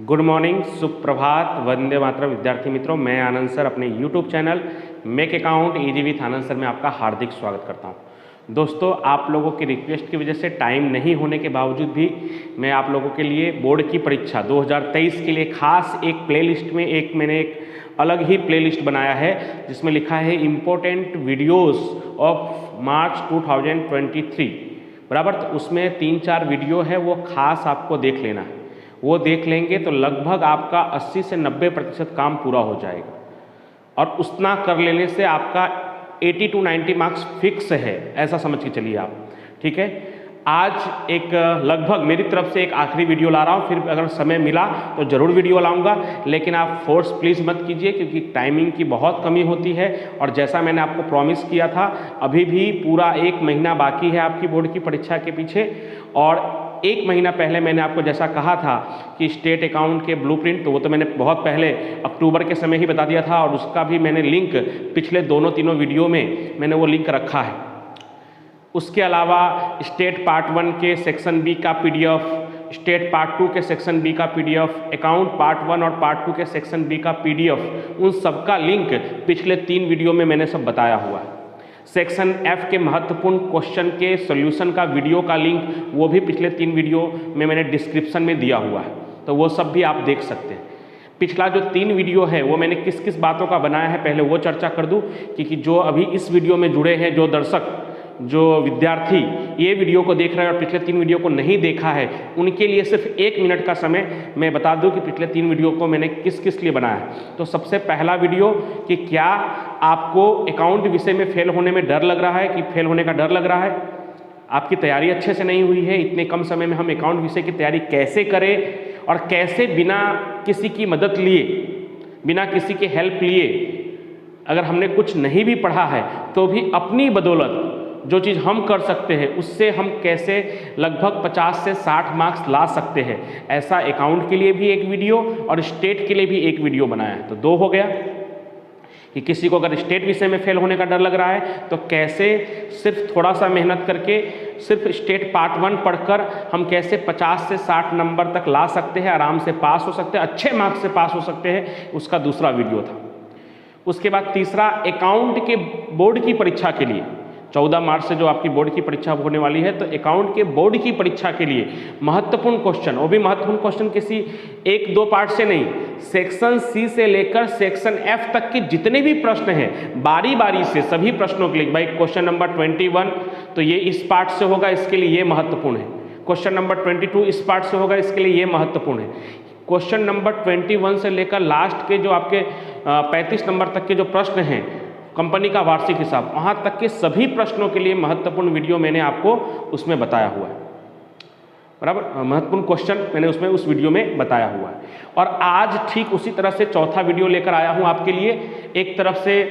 Good morning, सुप्रभात, वंदे मातरम विद्यार्थी मित्रों। मैं आनंद सर अपने YouTube channel make account easy with Anand sir में आपका हार्दिक स्वागत करता हूं। दोस्तों, आप लोगों की रिक्वेस्ट की वजह से टाइम नहीं होने के बावजूद भी मैं आप लोगों के लिए बोर्ड की परीक्षा 2023 के लिए खास एक प्लेलिस्ट में मैंने एक अलग ही प्लेलिस्ट बनाया है जिसमें लिखा है इम्पोर्टेंट वीडियोस ऑफ मार्च 2023 बराबर। तो उसमें 3-4 वीडियो है, वो खास आपको देख लेना है। वो देख लेंगे तो लगभग आपका 80 से 90% काम पूरा हो जाएगा और उतना कर लेने से आपका 80 to 90 मार्क्स फिक्स है, ऐसा समझ के चलिए आप। ठीक है, आज एक लगभग मेरी तरफ से एक आखिरी वीडियो ला रहा हूँ, फिर अगर समय मिला तो ज़रूर वीडियो लाऊंगा, लेकिन आप फोर्स प्लीज़ मत कीजिए क्योंकि टाइमिंग की बहुत कमी होती है। और जैसा मैंने आपको प्रॉमिस किया था, अभी भी पूरा 1 महीना बाकी है आपकी बोर्ड की परीक्षा के पीछे। और 1 महीना पहले मैंने आपको जैसा कहा था कि स्टेट अकाउंट के ब्लूप्रिंट, तो वो तो मैंने बहुत पहले अक्टूबर के समय ही बता दिया था और उसका भी मैंने लिंक पिछले 2-3 वीडियो में मैंने वो लिंक रखा है। उसके अलावा स्टेट पार्ट 1 के सेक्शन बी का PDF, स्टेट पार्ट 2 के सेक्शन बी का PDF, अकाउंट पार्ट 1 और पार्ट 2 के सेक्शन बी का PDF, उन सब का लिंक पिछले 3 वीडियो में मैंने सब बताया हुआ है। सेक्शन F के महत्वपूर्ण क्वेश्चन के सॉल्यूशन का वीडियो का लिंक वो भी पिछले 3 वीडियो में मैंने डिस्क्रिप्शन में दिया हुआ है, तो वो सब भी आप देख सकते हैं। पिछला जो 3 वीडियो है वो मैंने किस किस बातों का बनाया है पहले वो चर्चा कर दूं, क्योंकि जो अभी इस वीडियो में जुड़े हैं, जो दर्शक, जो विद्यार्थी ये वीडियो को देख रहे हैं और पिछले 3 वीडियो को नहीं देखा है, उनके लिए सिर्फ 1 मिनट का समय मैं बता दूं कि पिछले 3 वीडियो को मैंने किस किस लिए बनाया है। तो सबसे पहला वीडियो कि क्या आपको अकाउंट विषय में फेल होने में डर लग रहा है, कि फेल होने का डर लग रहा है, आपकी तैयारी अच्छे से नहीं हुई है, इतने कम समय में हम अकाउंट विषय की तैयारी कैसे करें और कैसे बिना किसी की मदद लिए, बिना किसी के हेल्प लिए, अगर हमने कुछ नहीं भी पढ़ा है तो भी अपनी बदौलत जो चीज़ हम कर सकते हैं उससे हम कैसे लगभग 50 से 60 मार्क्स ला सकते हैं, ऐसा अकाउंट के लिए भी एक वीडियो और स्टेट के लिए भी एक वीडियो बनाया है। तो 2 हो गया कि किसी को अगर स्टेट विषय में फेल होने का डर लग रहा है तो कैसे सिर्फ थोड़ा सा मेहनत करके सिर्फ स्टेट पार्ट 1 पढ़कर हम कैसे 50 से 60 नंबर तक ला सकते हैं, आराम से पास हो सकते हैं, अच्छे मार्क्स से पास हो सकते हैं, उसका दूसरा वीडियो था। उसके बाद तीसरा, अकाउंट के बोर्ड की परीक्षा के लिए 14 मार्च से जो आपकी बोर्ड की परीक्षा होने वाली है, तो अकाउंट के बोर्ड की परीक्षा के लिए महत्वपूर्ण क्वेश्चन, वो भी महत्वपूर्ण क्वेश्चन किसी 1-2 पार्ट से नहीं, सेक्शन C से लेकर सेक्शन F तक के जितने भी प्रश्न हैं बारी बारी से सभी प्रश्नों के लिए। भाई क्वेश्चन नंबर 21 तो ये इस पार्ट से होगा, इसके लिए ये महत्वपूर्ण है। क्वेश्चन नंबर 22 इस पार्ट से होगा, इसके लिए ये महत्वपूर्ण है। क्वेश्चन नंबर 21 से लेकर लास्ट के जो आपके 35 नंबर तक के जो प्रश्न हैं, कंपनी का वार्षिक हिसाब, वहाँ तक के सभी प्रश्नों के लिए महत्वपूर्ण वीडियो मैंने आपको उसमें बताया हुआ है, बराबर। महत्वपूर्ण क्वेश्चन मैंने उसमें उस वीडियो में बताया हुआ है। और आज ठीक उसी तरह से चौथा वीडियो लेकर आया हूँ आपके लिए। एक तरफ से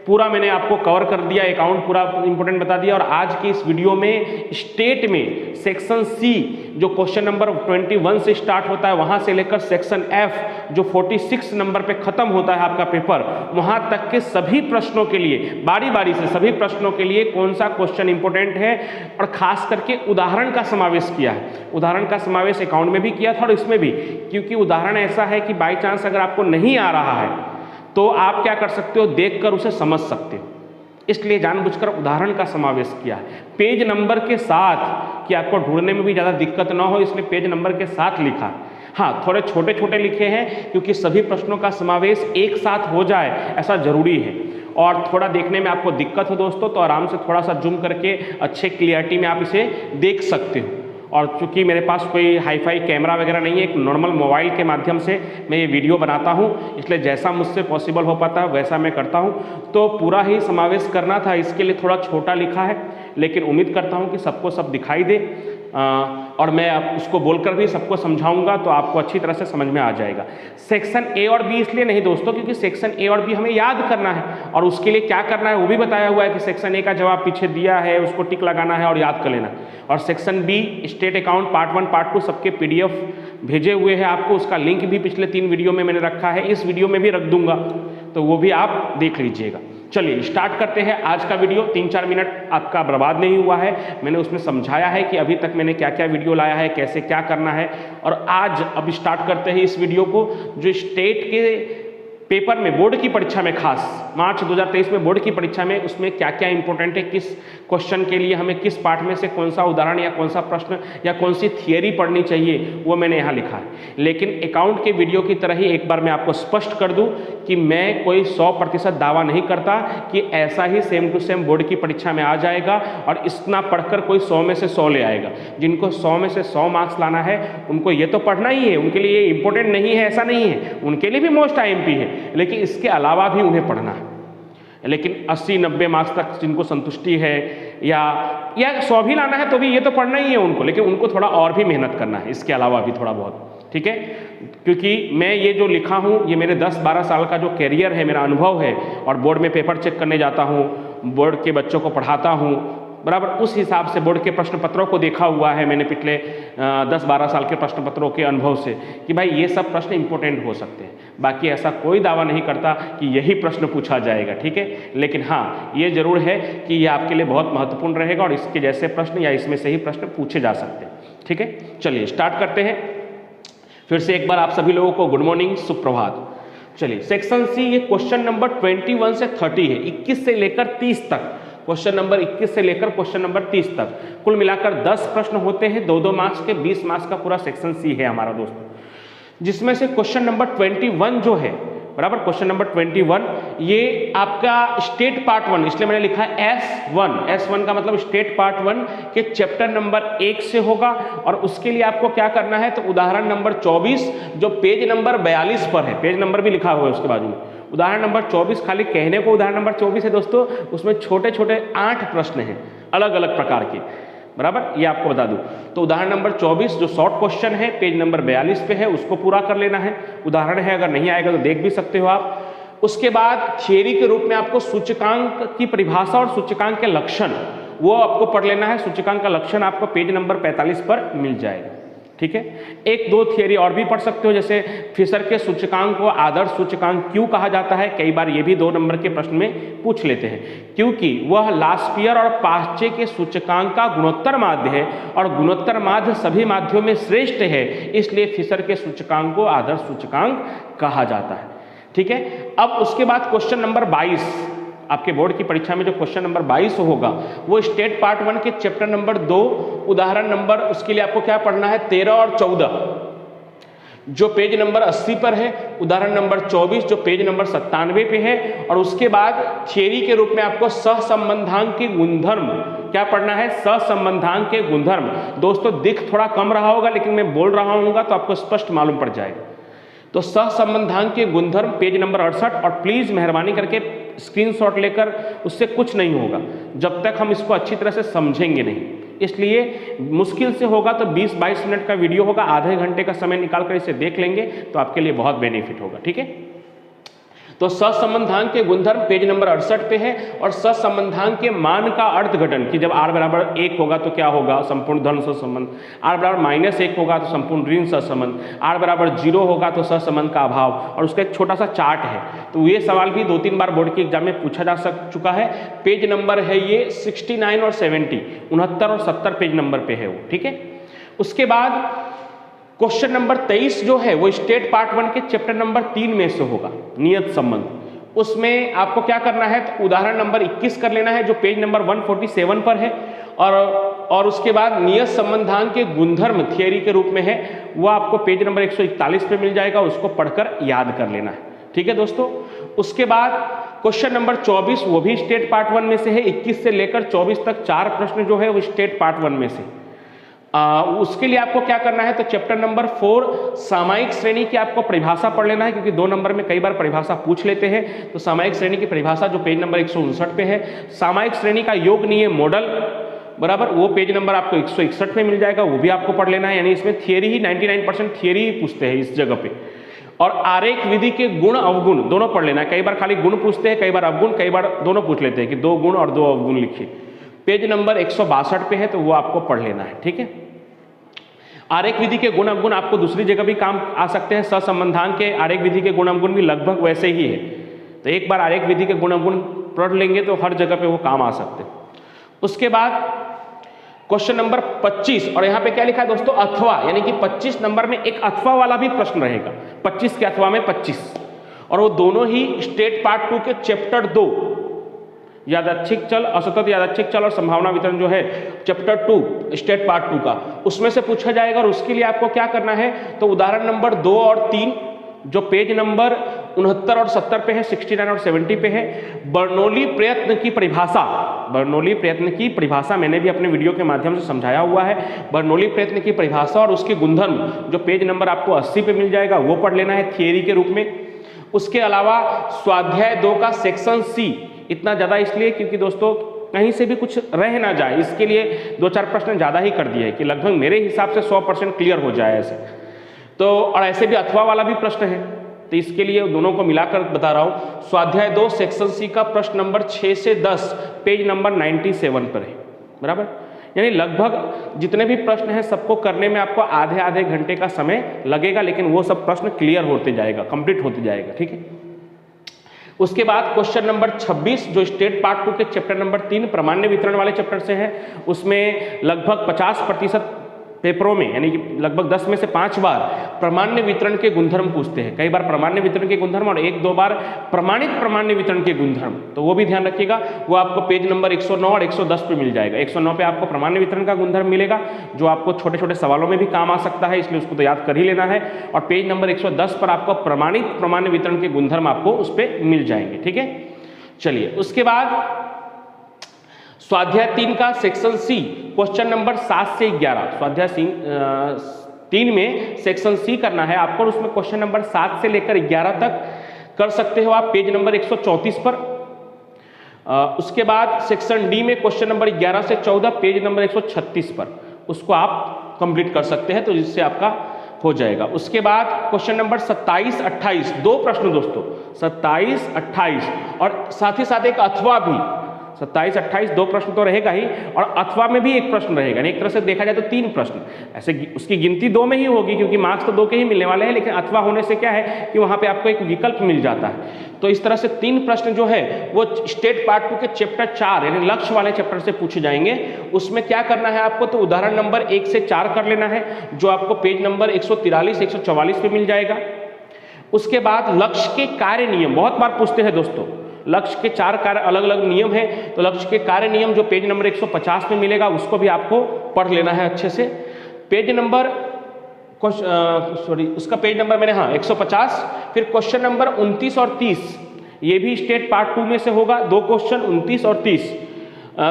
पूरा मैंने आपको कवर कर दिया, अकाउंट पूरा इंपॉर्टेंट बता दिया, और आज की इस वीडियो में स्टेट में सेक्शन C जो क्वेश्चन नंबर 21 से स्टार्ट होता है, वहाँ से लेकर सेक्शन F जो 46 नंबर पे ख़त्म होता है आपका पेपर, वहाँ तक के सभी प्रश्नों के लिए बारी बारी से सभी प्रश्नों के लिए कौन सा क्वेश्चन इंपॉर्टेंट है, और ख़ास करके उदाहरण का समावेश किया है। उदाहरण का समावेश अकाउंट में भी किया था और इसमें भी, क्योंकि उदाहरण ऐसा है कि बाई चांस अगर आपको नहीं आ रहा है तो आप क्या कर सकते हो, देखकर उसे समझ सकते हो, इसलिए जानबूझकर उदाहरण का समावेश किया है। पेज नंबर के साथ, कि आपको ढूंढने में भी ज़्यादा दिक्कत ना हो, इसलिए पेज नंबर के साथ लिखा। हाँ, थोड़े छोटे छोटे लिखे हैं क्योंकि सभी प्रश्नों का समावेश एक साथ हो जाए ऐसा ज़रूरी है। और थोड़ा देखने में आपको दिक्कत हो दोस्तों तो आराम से थोड़ा सा जूम करके अच्छे क्लियरिटी में आप इसे देख सकते हो। और चूँकि मेरे पास कोई हाईफाई कैमरा वगैरह नहीं है, एक नॉर्मल मोबाइल के माध्यम से मैं ये वीडियो बनाता हूँ, इसलिए जैसा मुझसे पॉसिबल हो पाता है वैसा मैं करता हूँ। तो पूरा ही समावेश करना था, इसके लिए थोड़ा छोटा लिखा है, लेकिन उम्मीद करता हूँ कि सबको सब दिखाई दे, और मैं अब उसको बोलकर भी सबको समझाऊंगा तो आपको अच्छी तरह से समझ में आ जाएगा। सेक्शन A और B इसलिए नहीं दोस्तों क्योंकि सेक्शन A और B हमें याद करना है, और उसके लिए क्या करना है वो भी बताया हुआ है कि सेक्शन A का जवाब पीछे दिया है, उसको टिक लगाना है और याद कर लेना। और section B state account part 1 part 2 सबके PDF भेजे हुए हैं आपको, उसका लिंक भी पिछले 3 वीडियो में मैंने रखा है, इस वीडियो में भी रख दूंगा, तो वो भी आप देख लीजिएगा। चलिए स्टार्ट करते हैं आज का वीडियो। 3-4 मिनट आपका बर्बाद नहीं हुआ है, मैंने उसमें समझाया है कि अभी तक मैंने क्या क्या वीडियो लाया है, कैसे क्या करना है। और आज अब स्टार्ट करते हैं इस वीडियो को, जो स्टेट के पेपर में बोर्ड की परीक्षा में, खास मार्च 2023 में बोर्ड की परीक्षा में, उसमें क्या क्या इंपॉर्टेंट है, किस क्वेश्चन के लिए हमें किस पार्ट में से कौन सा उदाहरण या कौन सा प्रश्न या कौन सी थियरी पढ़नी चाहिए, वो मैंने यहाँ लिखा है। लेकिन अकाउंट के वीडियो की तरह ही एक बार मैं आपको स्पष्ट कर दूं कि मैं कोई 100% दावा नहीं करता कि ऐसा ही सेम टू सेम बोर्ड की परीक्षा में आ जाएगा और इतना पढ़कर कोई 100 में से 100 ले आएगा। जिनको 100 में से 100 मार्क्स लाना है उनको ये तो पढ़ना ही है, उनके लिए ये इंपॉर्टेंट नहीं है ऐसा नहीं है, उनके लिए भी मोस्ट IMP है, लेकिन इसके अलावा भी उन्हें पढ़ना है। लेकिन 80-90 मार्क्स तक जिनको संतुष्टि है या 100 भी लाना है तो भी ये तो पढ़ना ही है उनको, लेकिन उनको थोड़ा और भी मेहनत करना है इसके अलावा भी थोड़ा बहुत, ठीक है। क्योंकि मैं ये जो लिखा हूँ ये मेरे 10-12 साल का जो कैरियर है, मेरा अनुभव है, और बोर्ड में पेपर चेक करने जाता हूँ, बोर्ड के बच्चों को पढ़ाता हूँ, बराबर उस हिसाब से बोर्ड के प्रश्न पत्रों को देखा हुआ है मैंने पिछले 10-12 साल के प्रश्न पत्रों के अनुभव से कि भाई ये सब प्रश्न इंपॉर्टेंट हो सकते हैं। बाकी ऐसा कोई दावा नहीं करता कि यही प्रश्न पूछा जाएगा, ठीक है। लेकिन हाँ, ये जरूर है कि ये आपके लिए बहुत महत्वपूर्ण रहेगा और इसके जैसे प्रश्न या इसमें से ही प्रश्न पूछे जा सकते हैं, ठीक है। चलिए स्टार्ट करते हैं। फिर से एक बार आप सभी लोगों को गुड मॉर्निंग, सुप्रभात। चलिए सेक्शन सी, ये क्वेश्चन नंबर 21 से 30 है, 21 से लेकर 30 तक। क्वेश्चन नंबर 21 से लेकर क्वेश्चन नंबर 30 तक कुल मिलाकर 10 प्रश्न होते हैं, 2-2 मार्क्स के, 20 मार्क्स का पूरा सेक्शन सी है हमारा दोस्तों। जिसमें से क्वेश्चन नंबर 21 जो है, बराबर क्वेश्चन नंबर 21 ये आपका स्टेट पार्ट 1, इसलिए मैंने लिखा है S1 का मतलब स्टेट पार्ट 1 के चैप्टर नंबर 1 से होगा। और उसके लिए आपको क्या करना है, तो उदाहरण नंबर 24 जो पेज नंबर 42 पर है, पेज नंबर भी लिखा हुआ है उसके बाजू में, उदाहरण नंबर 24, खाली कहने को उदाहरण नंबर 24 है दोस्तों, उसमें छोटे छोटे 8 प्रश्न हैं अलग अलग प्रकार के, बराबर ये आपको बता दूं। तो उदाहरण नंबर 24 जो शॉर्ट क्वेश्चन है पेज नंबर 42 पे है, उसको पूरा कर लेना है। उदाहरण है, अगर नहीं आएगा तो देख भी सकते हो आप। उसके बाद थियरी के रूप में आपको सूचकांक की परिभाषा और सूचकांक के लक्षण वो आपको पढ़ लेना है। सूचकांक का लक्षण आपको पेज नंबर 45 पर मिल जाएगा, ठीक है। 1-2 थियरी और भी पढ़ सकते हो, जैसे फिशर के सूचकांक को आदर्श सूचकांक क्यों कहा जाता है, कई बार ये भी 2 नंबर के प्रश्न में पूछ लेते हैं, क्योंकि वह लास्पियर और पाश्चे के सूचकांक का गुणोत्तर माध्य है और गुणोत्तर माध्य सभी माध्यों में श्रेष्ठ है, इसलिए फिशर के सूचकांक को आदर्श सूचकांक कहा जाता है, ठीक है। अब उसके बाद क्वेश्चन नंबर 22, आपके बोर्ड की परीक्षा में जो क्वेश्चन नंबर 22 होगा वो स्टेट पार्ट 1 के चैप्टर नंबर 2 उदाहरण नंबर, उसके लिए आपको क्या पढ़ना है, 13 और 14 जो पेज नंबर 80 पर है, उदाहरण नंबर 24 जो पेज नंबर 97 पे है। और उसके बाद थियरी के रूप में आपको सहसंबंधांक के गुणधर्म क्या पढ़ना है, सहसंबंधांक के गुणधर्म। दोस्तों दिख थोड़ा कम रहा होगा लेकिन मैं बोल रहा हूँगा तो आपको स्पष्ट मालूम पड़ जाएगा। तो सहसंबंधांक के गुणधर्म पेज नंबर 68, और प्लीज मेहरबानी करके स्क्रीनशॉट लेकर, उससे कुछ नहीं होगा जब तक हम इसको अच्छी तरह से समझेंगे नहीं, इसलिए मुश्किल से होगा तो 20-22 मिनट का वीडियो होगा, आधे घंटे का समय निकालकर इसे देख लेंगे तो आपके लिए बहुत बेनिफिट होगा, ठीक है। तो सहसंबंधांक के गुणधर्म पेज नंबर 68 पे है। और सहसंबंधांक के मान का अर्थघटन कि जब r बराबर 1 होगा तो क्या होगा, संपूर्ण धन सहसंबंध, r बराबर -1 होगा तो संपूर्ण ऋण सहसंबंध, r बराबर 0 होगा तो सहसंबंध का अभाव। और उसका एक छोटा सा चार्ट है, तो ये सवाल भी 2-3 बार बोर्ड के एग्जाम में पूछा जा चुका है। पेज नंबर है ये 69 और 70, 69 और 70 पेज नंबर पे है वो, ठीक है। उसके बाद क्वेश्चन नंबर 23 जो है वो स्टेट पार्ट 1 के चैप्टर नंबर 3 में से होगा, नियत संबंध। उसमें आपको क्या करना है, तो उदाहरण नंबर 21 कर लेना है जो पेज नंबर 147 पर है। और उसके बाद नियत संबंधांक के गुणधर्म थियरी के रूप में है, वो आपको पेज नंबर 141 पे मिल जाएगा, उसको पढ़कर याद कर लेना है, ठीक है दोस्तों। उसके बाद क्वेश्चन नंबर 24 वो भी स्टेट पार्ट 1 में से है, 21 से लेकर 24 तक 4 प्रश्न जो है वो स्टेट पार्ट 1 में से। उसके लिए आपको क्या करना है, तो चैप्टर नंबर 4 सामायिक श्रेणी की आपको परिभाषा पढ़ लेना है, क्योंकि 2 नंबर में कई बार परिभाषा पूछ लेते हैं। तो सामायिक श्रेणी की परिभाषा जो पेज नंबर 159 पे है, सामायिक श्रेणी का योग नियम मॉडल, बराबर वो पेज नंबर आपको 161 में मिल जाएगा, वो भी आपको पढ़ लेना है। यानी इसमें थियरी ही 99% थियरी ही पूछते हैं इस जगह पे। और आरेख विधि के गुण अवगुण दोनों पढ़ लेना है, कई बार खाली गुण पूछते हैं, कई बार अवगुण, कई बार दोनों पूछ लेते हैं कि 2 गुण और 2 अवगुण लिखिए। पेज नंबर 162 पे है, तो वो आपको पढ़ लेना है, ठीक है। आरेख विधि के गुण अवगुण आपको दूसरी जगह भी काम आ सकते हैं, सहसंबंधांक के आरेख विधि के गुण अवगुण भी लगभग वैसे ही है। तो एक बार आरेख विधि के गुण अवगुण पढ़ लेंगे तो हर जगह पे वो काम आ सकते हैं। उसके बाद क्वेश्चन नंबर 25, और यहाँ पे क्या लिखा है दोस्तों, अथवा, यानी कि 25 नंबर में एक अथवा वाला भी प्रश्न रहेगा, 25 के अथवा में 25, और वो दोनों ही स्टेट पार्ट 2 के चैप्टर 2 यादृच्छिक चल, असतत यादृच्छिक चल और संभावना वितरण जो है चैप्टर 2 स्टेट पार्ट 2 का, उसमें से पूछा जाएगा। और उसके लिए आपको क्या करना है, तो उदाहरण नंबर 2 और 3 जो पेज नंबर 69 और 70 पे है, 69 और 70 पे है, बर्नौली प्रयत्न की परिभाषा, बर्नौली प्रयत्न की परिभाषा मैंने भी अपने वीडियो के माध्यम से समझाया हुआ है। बर्नौली प्रयत्न की परिभाषा और उसके गुणधर्म जो पेज नंबर आपको 80 पे मिल जाएगा, वो पढ़ लेना है थियरी के रूप में। उसके अलावा स्वाध्याय 2 का सेक्शन सी, इतना ज़्यादा इसलिए क्योंकि दोस्तों कहीं से भी कुछ रह ना जाए, इसके लिए 2-4 प्रश्न ज़्यादा ही कर दिए है कि लगभग मेरे हिसाब से 100% क्लियर हो जाए ऐसे तो। और ऐसे भी अथवा वाला भी प्रश्न है, तो इसके लिए दोनों को मिलाकर बता रहा हूँ। स्वाध्याय 2 सेक्शन सी का प्रश्न नंबर 6 से 10 पेज नंबर 97 पर है, बराबर। यानी लगभग जितने भी प्रश्न हैं सबको करने में आपको आधे घंटे का समय लगेगा, लेकिन वो सब प्रश्न क्लियर होते जाएगा, कंप्लीट होते जाएगा, ठीक है। उसके बाद क्वेश्चन नंबर 26 जो स्टेट पार्ट 2 के चैप्टर नंबर 3 प्रामाण्य वितरण वाले चैप्टर से है, उसमें लगभग 50% पेपरों में, यानी कि लगभग 10 में से 5 बार प्रामाण्य वितरण के गुणधर्म पूछते हैं, कई बार प्रामाण्य वितरण के गुणधर्म और 1-2 बार प्रमाणित प्रामाण्य वितरण के गुणधर्म, तो वो भी ध्यान रखिएगा। वो आपको पेज नंबर 109 और 110 पे मिल जाएगा। 109 पे आपको प्रामाण्य वितरण का गुणधर्म मिलेगा, जो आपको छोटे छोटे सवालों में भी काम आ सकता है, इसलिए उसको तो याद कर ही लेना है। और पेज नंबर 110 पर आपको प्रमाणित प्रामाण्य वितरण के गुणधर्म आपको उस पर मिल जाएंगे, ठीक है। चलिए, उसके बाद स्वाध्याय 3 का सेक्शन सी क्वेश्चन नंबर 7 से 11, स्वाध्याय 3 में सेक्शन सी करना है आपको, और उसमें क्वेश्चन नंबर 7 से लेकर 11 तक कर सकते हो आप पेज नंबर 134 पर। उसके बाद सेक्शन डी में क्वेश्चन नंबर 11 से 14 पेज नंबर 136 पर, उसको आप कंप्लीट कर सकते हैं, तो जिससे आपका हो जाएगा। उसके बाद क्वेश्चन नंबर 27-28 2 प्रश्न दोस्तों, 27-28 और साथ ही साथ एक अथवा भी, 27-28 2 प्रश्न तो रहेगा ही, और अथवा में भी एक प्रश्न रहेगा। एक तरह से देखा जाए तो 3 प्रश्न, ऐसे उसकी गिनती 2 में ही होगी क्योंकि मार्क्स तो 2 के ही मिलने वाले हैं, लेकिन अथवा होने से क्या है कि वहाँ पे आपको एक विकल्प मिल जाता है। तो इस तरह से 3 प्रश्न जो है वो स्टेट पार्ट 2 के चैप्टर 4 यानी लक्ष्य वाले चैप्टर से पूछे जाएंगे। उसमें क्या करना है आपको, तो उदाहरण नंबर 1 से 4 कर लेना है, जो आपको पेज नंबर 143-144 पे मिल जाएगा। उसके बाद लक्ष्य के कार्य नियम बहुत बार पूछते हैं दोस्तों, लक्ष्य के 4 कार्य अलग अलग नियम है, तो लक्ष्य के कार्य नियम जो पेज नंबर 150 में मिलेगा उसको भी आपको पढ़ लेना है अच्छे से। पेज नंबर उसका पेज नंबर मैंने 150। फिर क्वेश्चन नंबर 29 और 30 ये भी स्टेट पार्ट 2 में से होगा, 2 क्वेश्चन 29 और 30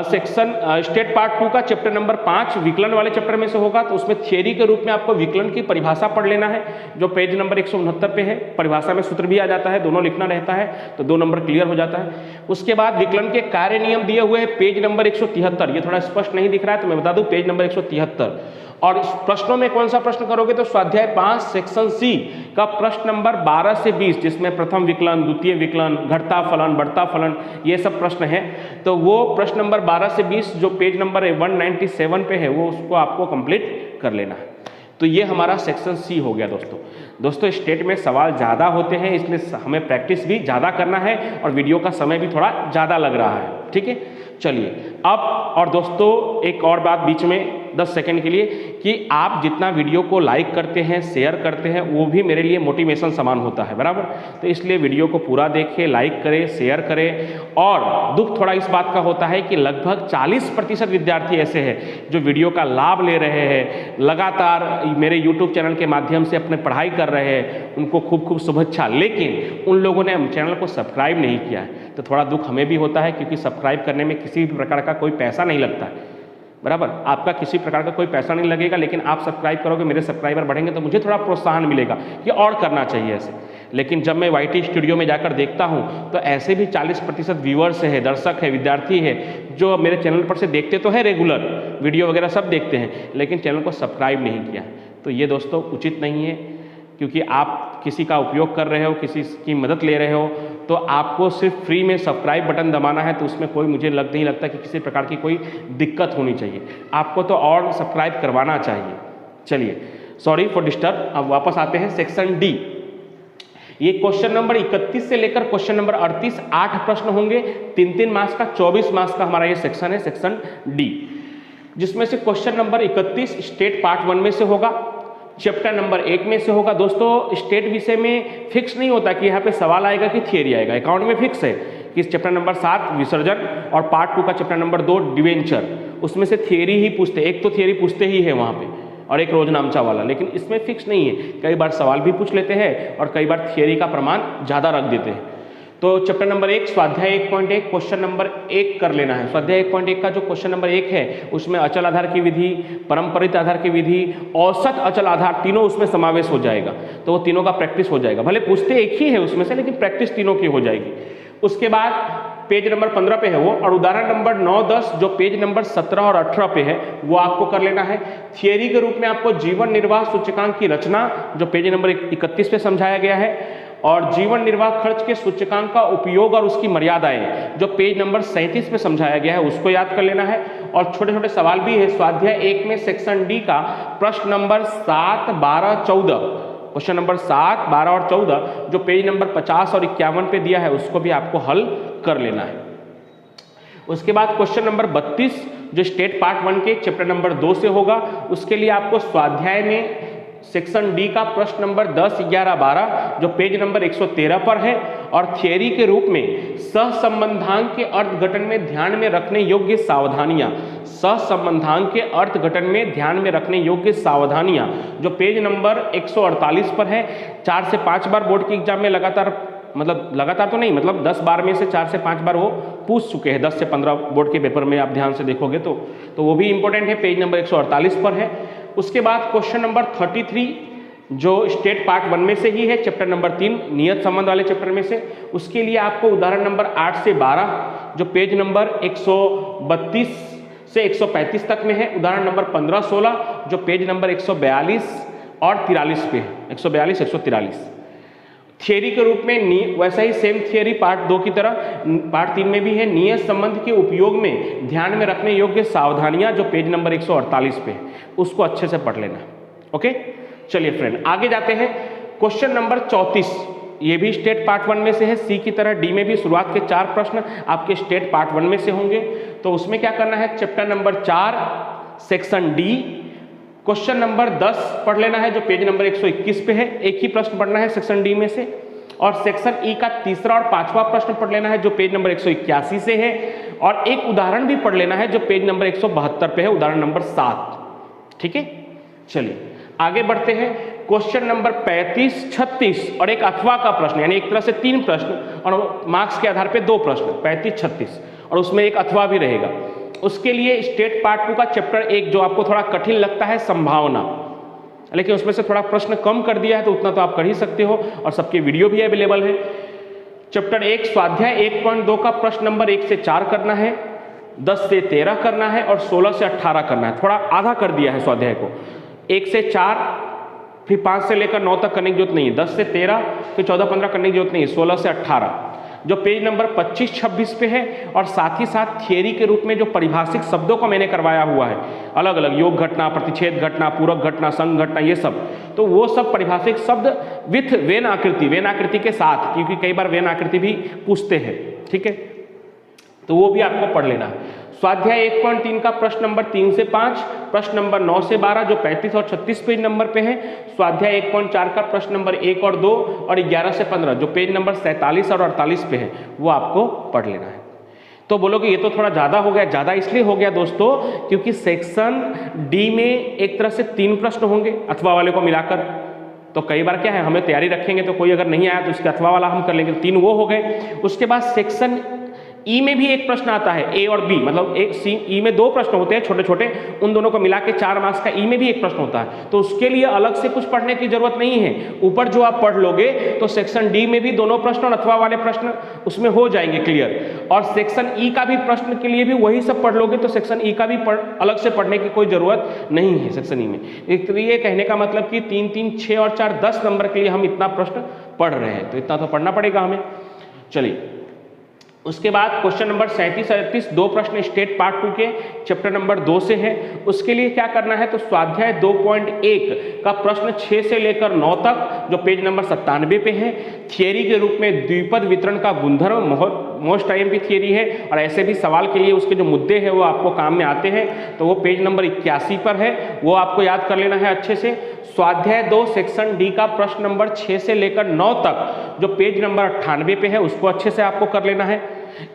सेक्शन स्टेट पार्ट 2 का चैप्टर नंबर 5 विकलन वाले चैप्टर में से होगा। तो उसमें थियरी के रूप में आपको विकलन की परिभाषा पढ़ लेना है, जो पेज नंबर 169 पे है। परिभाषा में सूत्र भी आ जाता है, दोनों लिखना रहता है, तो 2 नंबर क्लियर हो जाता है। उसके बाद विकलन के कार्य नियम दिए हुए हैं पेज नंबर 173, ये थोड़ा स्पष्ट नहीं दिख रहा है तो मैं बता दूं पेज नंबर 173। और इस प्रश्नों में कौन सा प्रश्न करोगे, तो स्वाध्याय 5 सेक्शन सी का प्रश्न नंबर 12 से 20, जिसमें प्रथम विकलन, द्वितीय विकलन, घटता फलन, बढ़ता फलन, ये सब प्रश्न हैं। तो वो प्रश्न नंबर 12 से 20 जो पेज नंबर 197 पे है, वो उसको आपको कंप्लीट कर लेना है। तो ये हमारा सेक्शन सी हो गया दोस्तों स्टेट में सवाल ज़्यादा होते हैं, इसलिए हमें प्रैक्टिस भी ज़्यादा करना है और वीडियो का समय भी थोड़ा ज़्यादा लग रहा है, ठीक है। चलिए अब, और दोस्तों एक और बात बीच में 10 सेकंड के लिए, कि आप जितना वीडियो को लाइक करते हैं, शेयर करते हैं, वो भी मेरे लिए मोटिवेशन समान होता है, बराबर। तो इसलिए वीडियो को पूरा देखें, लाइक करें, शेयर करें। और दुख थोड़ा इस बात का होता है कि लगभग 40% विद्यार्थी ऐसे हैं जो वीडियो का लाभ ले रहे हैं, लगातार मेरे यूट्यूब चैनल के माध्यम से अपने पढ़ाई कर रहे हैं, उनको खूब खूब शुभेच्छा, लेकिन उन लोगों ने चैनल को सब्सक्राइब नहीं किया है। तो थोड़ा दुख हमें भी होता है, क्योंकि सब्सक्राइब करने में किसी भी प्रकार का कोई पैसा नहीं लगता है, बराबर। आपका किसी प्रकार का कोई पैसा नहीं लगेगा, लेकिन आप सब्सक्राइब करोगे, मेरे सब्सक्राइबर बढ़ेंगे तो मुझे थोड़ा प्रोत्साहन मिलेगा कि और करना चाहिए ऐसे। लेकिन जब मैं YT स्टूडियो में जाकर देखता हूँ तो ऐसे भी 40% व्यूअर्स है, दर्शक है, विद्यार्थी है, जो मेरे चैनल पर से देखते तो है, रेगुलर वीडियो वगैरह सब देखते हैं, लेकिन चैनल को सब्सक्राइब नहीं किया। तो ये दोस्तों उचित नहीं है, क्योंकि आप किसी का उपयोग कर रहे हो, किसी की मदद ले रहे हो, तो आपको सिर्फ फ्री में सब्सक्राइब बटन दबाना है, तो उसमें कोई मुझे नहीं लगता कि किसी प्रकार की कोई दिक्कत होनी चाहिए। आपको तो और सब्सक्राइब करवाना चाहिए। चलिए, सॉरी फॉर डिस्टर्ब। अब वापस आते हैं सेक्शन डी। ये क्वेश्चन नंबर 31 से लेकर क्वेश्चन नंबर 38 8 प्रश्न होंगे, 3-3 मार्क्स का, 24 मार्क्स का हमारा ये सेक्शन है, सेक्शन डी, जिसमें से क्वेश्चन नंबर 31 स्टेट पार्ट 1 में से होगा, चैप्टर नंबर 1 में से होगा। दोस्तों स्टेट विषय में फिक्स नहीं होता कि यहाँ पे सवाल आएगा कि थियरी आएगा, अकाउंट में फिक्स है कि चैप्टर नंबर 7 विसर्जन और पार्ट 2 का चैप्टर नंबर 2 डिवेंचर, उसमें से थियरी ही पूछते, एक तो थियरी पूछते ही है वहाँ पे और एक रोज नामचा वाला, लेकिन इसमें फिक्स नहीं है, कई बार सवाल भी पूछ लेते हैं और कई बार थियरी का प्रमाण ज़्यादा रख देते हैं। तो चैप्टर नंबर 1 स्वाध्याय 1.1 क्वेश्चन नंबर 1 कर लेना है। स्वाध्याय 1.1 का जो क्वेश्चन नंबर 1 है उसमें अचल आधार की विधि, परंपरित आधार की विधि, औसत अचल आधार, तीनों उसमें समावेश हो जाएगा, तो वो तीनों का प्रैक्टिस हो जाएगा। भले पूछते एक ही है उसमें से, लेकिन प्रैक्टिस तीनों की हो जाएगी। उसके बाद पेज नंबर 15 पे है वो, और उदाहरण नंबर 9, 10 जो पेज नंबर 17 और 18 पे है वो आपको कर लेना है। थियरी के रूप में आपको जीवन निर्वाह सूचकांक की रचना जो पेज नंबर 31 पे समझाया गया है, और जीवन निर्वाह खर्च के सूचकांक का उपयोग और उसकी मर्यादाएं जो पेज नंबर 37 पे समझाया गया है उसको याद कर लेना है। और छोटे छोटे सवाल भी है स्वाध्याय 1 में सेक्शन डी का प्रश्न नंबर 7, 12, 14, क्वेश्चन नंबर 7, 12 और 14 जो पेज नंबर 50 और 51 पे दिया है उसको भी आपको हल कर लेना है। उसके बाद क्वेश्चन नंबर 32 जो स्टेट पार्ट 1 के चैप्टर नंबर 2 से होगा, उसके लिए आपको स्वाध्याय में सेक्शन डी का प्रश्न नंबर 10, 11, 12 जो पेज नंबर 113 पर है, और थियरी के रूप में सहसंबंधांक के अर्थघटन में ध्यान में रखने योग्य सावधानियां, सहसंबंधांक के अर्थघटन में ध्यान में रखने योग्य सावधानियां जो पेज नंबर 148 पर है। 4 से 5 बार बोर्ड के एग्जाम में लगातार, मतलब लगातार तो नहीं, मतलब 10 बार में से 4 से 5 बार वो पूछ चुके हैं, 10 से 15 बोर्ड के पेपर में आप ध्यान से देखोगे तो वो भी इंपॉर्टेंट है, पेज नंबर 148 पर है। उसके बाद क्वेश्चन नंबर 33 जो स्टेट पार्ट 1 में से ही है, चैप्टर नंबर 3 नियत संबंध वाले चैप्टर में से, उसके लिए आपको उदाहरण नंबर 8 से 12 जो पेज नंबर 132 से 135 तक में है, उदाहरण नंबर 15, 16 जो पेज नंबर 142 और 43 पे है, 142, 143 थियरी के रूप में। वैसा ही सेम थियरी पार्ट 2 की तरह पार्ट 3 में भी है, नियत संबंध के उपयोग में ध्यान में रखने योग्य सावधानियां जो पेज नंबर 148 पे है, उसको अच्छे से पढ़ लेना। ओके, चलिए फ्रेंड आगे जाते हैं। क्वेश्चन नंबर 34 ये भी स्टेट पार्ट 1 में से है, सी की तरह डी में भी शुरुआत के 4 प्रश्न आपके स्टेट पार्ट 1 में से होंगे। तो उसमें क्या करना है, chapter number 4 section D question number 10 पढ़ लेना है जो पेज नंबर 121 पे है, एक ही प्रश्न पढ़ना है सेक्शन डी में से, और सेक्शन ई का तीसरा और 5वां प्रश्न पढ़ लेना है जो पेज नंबर 181 से है, और एक उदाहरण भी पढ़ लेना है जो पेज नंबर 172 पे है, उदाहरण नंबर 7। ठीक है, चलिए आगे बढ़ते हैं। क्वेश्चन नंबर 35, 36 और एक अथवा का प्रश्न, यानी एक तरह से 3 प्रश्न और मार्क्स के आधार पे 2 प्रश्न, 35, 36 और उसमें एक अथवा भी रहेगा। उसके लिए स्टेट पार्ट 2 का चैप्टर 1 जो आपको थोड़ा कठिन लगता है संभावना, लेकिन उसमें से थोड़ा प्रश्न कम कर दिया है तो उतना तो आप कर ही सकते हो, और सबके वीडियो भी अवेलेबल है। चैप्टर 1 स्वाध्याय 1.2 का प्रश्न नंबर 1 से 4 करना है, 10 से 13 करना है और 16 से 18 करना है। थोड़ा आधा कर दिया है स्वाध्याय को, 1 से 4 फिर 5 से लेकर 9 तक करने की जरूरत नहीं है, 10 से 13 फिर 14, 15 करने की जरूरत नहीं है, 16 से 18 जो पेज नंबर 25, 26 पे है, और साथ ही साथ थियरी के रूप में जो परिभाषिक शब्दों को मैंने करवाया हुआ है, अलग अलग योग घटना, प्रतिच्छेद घटना, पूरक घटना, संघ घटना, ये सब, तो वो सब परिभाषिक शब्द विथ वेन आकृति, वेन आकृति के साथ, क्योंकि कई बार वेन आकृति भी पूछते हैं। ठीक है, तो वो भी आपको पढ़ लेना है। स्वाध्याय 1.3 का प्रश्न नंबर 3 से 5, प्रश्न नंबर 9 से 12 जो 35 और 36 पेज नंबर पे है, स्वाध्याय 1.4 का प्रश्न नंबर 1 और 2 और 11 से 15 जो पेज नंबर 47 और 48 पे है, वो आपको पढ़ लेना है। तो बोलोगे ये तो थोड़ा ज़्यादा हो गया, ज़्यादा इसलिए हो गया दोस्तों क्योंकि सेक्शन डी में एक तरह से 3 प्रश्न होंगे अथवा वाले को मिलाकर, तो कई बार क्या है हमें तैयारी रखेंगे तो कोई अगर नहीं आया तो उसके अथवा वाला हम कर लेंगे, 3 वो हो गए। उसके बाद सेक्शन ई में भी एक प्रश्न आता है, ए और बी, मतलब एक सी ई में 2 प्रश्न होते हैं छोटे छोटे, उन दोनों को मिला के 4 मार्क्स का ई में भी एक प्रश्न होता है, तो उसके लिए अलग से कुछ पढ़ने की जरूरत नहीं है। ऊपर जो आप पढ़ लोगे तो सेक्शन डी में भी दोनों प्रश्न और अथवा वाले प्रश्न उसमें हो जाएंगे क्लियर, और सेक्शन ई का भी प्रश्न के लिए भी वही सब पढ़ लोगे तो सेक्शन ई का भी अलग से पढ़ने की कोई जरूरत नहीं है सेक्शन ई में। इसलिए कहने का मतलब कि 3, 3, 6 और 4 10 नंबर के लिए हम इतना प्रश्न पढ़ रहे हैं, तो इतना तो पढ़ना पड़ेगा हमें। चलिए उसके बाद क्वेश्चन नंबर 37-38 दो प्रश्न स्टेट पार्ट 2 के चैप्टर नंबर 2 से है। उसके लिए क्या करना है, तो स्वाध्याय 2.1 का प्रश्न 6 से लेकर 9 तक जो पेज नंबर 97 पे है, थियरी के रूप में द्विपद वितरण का गुणधर्म मोस्ट आईएमपी थियरी है, और ऐसे भी सवाल के लिए उसके जो मुद्दे हैं वो आपको काम में आते हैं, तो वो पेज नंबर 81 पर है, वो आपको याद कर लेना है अच्छे से। स्वाध्याय 2 सेक्शन डी का प्रश्न नंबर 6 से लेकर 9 तक जो पेज नंबर 98 पे है उसको अच्छे से आपको कर लेना है।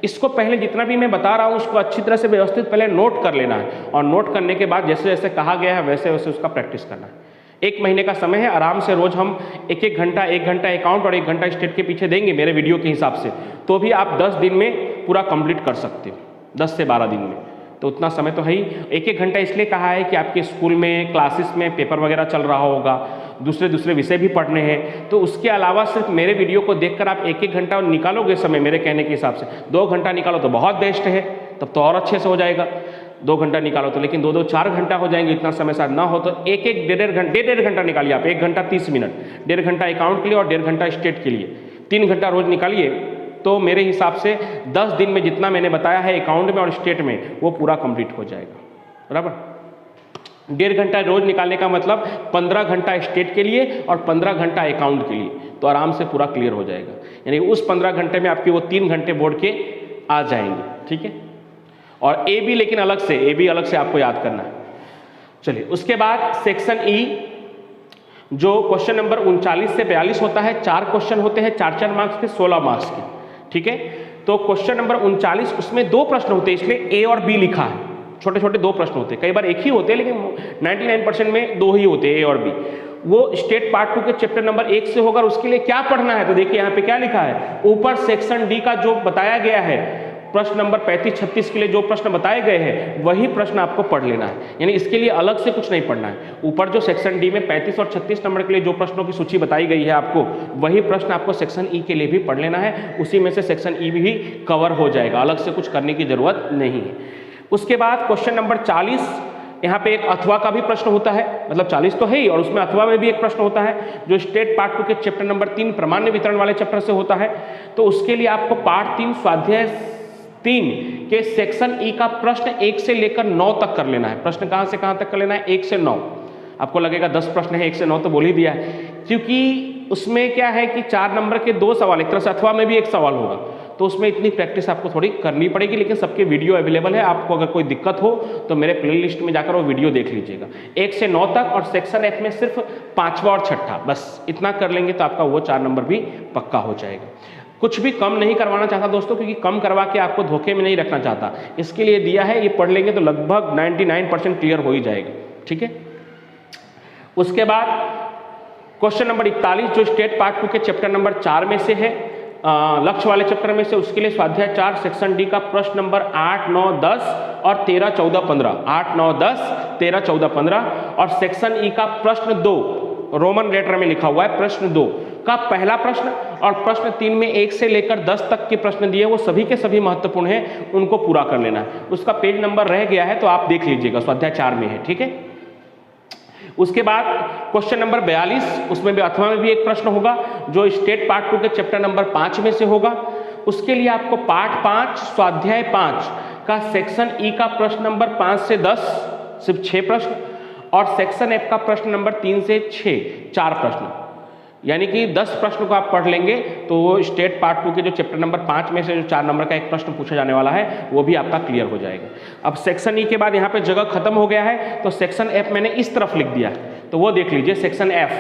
इसको पहले जितना भी मैं बता रहा हूँ उसको अच्छी तरह से व्यवस्थित पहले नोट कर लेना है, और नोट करने के बाद जैसे जैसे कहा गया है वैसे वैसे उसका प्रैक्टिस करना है। 1 महीने का समय है, आराम से रोज हम 1 घंटा अकाउंट और 1 घंटा स्टेट के पीछे देंगे मेरे वीडियो के हिसाब से, तो भी आप 10 दिन में पूरा कंप्लीट कर सकते हो, 10 से 12 दिन में, तो उतना समय तो है ही। 1 घंटा इसलिए कहा है कि आपके स्कूल में क्लासेस में पेपर वगैरह चल रहा होगा, दूसरे विषय भी पढ़ने हैं, तो उसके अलावा सिर्फ मेरे वीडियो को देखकर आप 1 घंटा निकालोगे समय मेरे कहने के हिसाब से, 2 घंटा निकालो तो बहुत बेस्ट है, तब तो और अच्छे से हो जाएगा। 2 घंटा निकालो तो, लेकिन 2-2 4 घंटा हो जाएंगे, इतना समय शायद ना हो, तो 1-1 घंटा निकालिए आप, 1 घंटा 30 मिनट, 1.5 घंटा अकाउंट के लिए और 1.5 घंटा स्टेट के लिए, 3 घंटा रोज निकालिए, तो मेरे हिसाब से 10 दिन में जितना मैंने बताया है अकाउंट में और स्टेट में वो पूरा कंप्लीट हो जाएगा, बराबर। 1.5 घंटा रोज निकालने का मतलब 15 घंटा स्टेट के लिए और 15 घंटा अकाउंट के लिए, तो आराम से पूरा क्लियर हो जाएगा। यानी उस 15 घंटे में आपके वो 3 घंटे बोर्ड के आ जाएंगे, ठीक है। और ए बी लेकिन अलग से, ए बी अलग से आपको याद करना है। चलिए, उसके बाद सेक्शन ई जो क्वेश्चन नंबर 39 से 42 होता है, 4 क्वेश्चन होते हैं, 4-4 मार्क्स के, 16 मार्क्स के, ठीक है। तो क्वेश्चन नंबर 39 उसमें 2 प्रश्न होते हैं, इसलिए ए और बी लिखा है, छोटे छोटे 2 प्रश्न होते हैं, कई बार एक ही होते हैं लेकिन 99% में 2 ही होते हैं, ए और बी। वो स्टेट पार्ट 2 के चैप्टर नंबर 1 से होगा। उसके लिए क्या पढ़ना है, तो देखिए यहाँ पे क्या लिखा है, ऊपर सेक्शन डी का जो बताया गया है प्रश्न नंबर 35-36 के लिए जो प्रश्न बताए गए हैं वही प्रश्न आपको पढ़ लेना है, यानी इसके लिए अलग से कुछ नहीं पढ़ना है। ऊपर जो सेक्शन डी में 35 और 36 नंबर के लिए जो प्रश्नों की सूची बताई गई है आपको, वही प्रश्न आपको सेक्शन ई के लिए भी पढ़ लेना है, उसी में से सेक्शन ई भी कवर हो जाएगा, अलग से कुछ करने की जरूरत नहीं है। उसके बाद क्वेश्चन नंबर 40, यहाँ पे एक अथवा का भी प्रश्न होता है, मतलब 40 तो है ही, और उसमें अथवा में भी एक प्रश्न होता है जो स्टेट पार्ट 2 के चैप्टर नंबर 3 प्रामाण्य वितरण वाले चैप्टर से होता है। तो उसके लिए आपको पार्ट 3 स्वाध्याय 3 के सेक्शन ई का प्रश्न 1 से लेकर 9 तक कर लेना है। प्रश्न कहाँ से कहाँ तक कर लेना है, 1 से 9। आपको लगेगा 10 प्रश्न है, 1 से 9 तो बोल ही दिया है, क्योंकि उसमें क्या है कि 4 नंबर के 2 सवाल, एक तरह से अथवा में भी एक सवाल होगा, तो उसमें इतनी प्रैक्टिस आपको थोड़ी करनी पड़ेगी, लेकिन सबके वीडियो अवेलेबल है। आपको अगर कोई दिक्कत हो तो मेरे प्लेलिस्ट में जाकर वो वीडियो देख लीजिएगा। 1 से 9 तक, और सेक्शन एफ में सिर्फ 5वां और 6ठा, बस इतना कर लेंगे तो आपका वो 4 नंबर भी पक्का हो जाएगा। कुछ भी कम नहीं करवाना चाहता दोस्तों, क्योंकि कम करवा के आपको धोखे में नहीं रखना चाहता, इसके लिए दिया है, ये पढ़ लेंगे तो लगभग 99% क्लियर हो ही जाएगा, ठीक है। उसके बाद क्वेश्चन नंबर 41 जो स्टेट पार्ट 2 के चैप्टर नंबर 4 में से है, लक्ष्य वाले चैप्टर में से, उसके लिए स्वाध्याय 4 सेक्शन डी का प्रश्न नंबर 8, 9, 10 और 13, 14, 15, 8, 9, 10, 13, 14, 15, और सेक्शन ई का प्रश्न 2 रोमन लेटर में लिखा हुआ है, प्रश्न 2 का पहला प्रश्न और प्रश्न 3 में 1 से लेकर 10 तक के प्रश्न दिए, वो सभी के सभी महत्वपूर्ण हैं, उनको पूरा कर लेना है। उसका पेज नंबर रह गया है तो आप देख लीजिएगा, स्वाध्याय 4 में है, ठीक है। उसके बाद क्वेश्चन नंबर 42, उसमें भी अथवा में भी एक प्रश्न होगा जो स्टेट पार्ट 2 के चैप्टर नंबर 5 में से होगा। उसके लिए आपको पार्ट 5 स्वाध्याय 5 का सेक्शन ई का प्रश्न नंबर 5 से 10 सिर्फ 6 प्रश्न, और सेक्शन एफ का प्रश्न नंबर 3 से 6 4 प्रश्न, यानी कि 10 प्रश्न को आप पढ़ लेंगे तो वो स्टेट पार्ट 2 के जो चैप्टर नंबर 5 में से जो 4 नंबर का एक प्रश्न पूछा जाने वाला है वो भी आपका क्लियर हो जाएगा। अब सेक्शन ई के बाद यहाँ पे जगह खत्म हो गया है, तो सेक्शन एफ मैंने इस तरफ लिख दिया है, तो वो देख लीजिए सेक्शन एफ।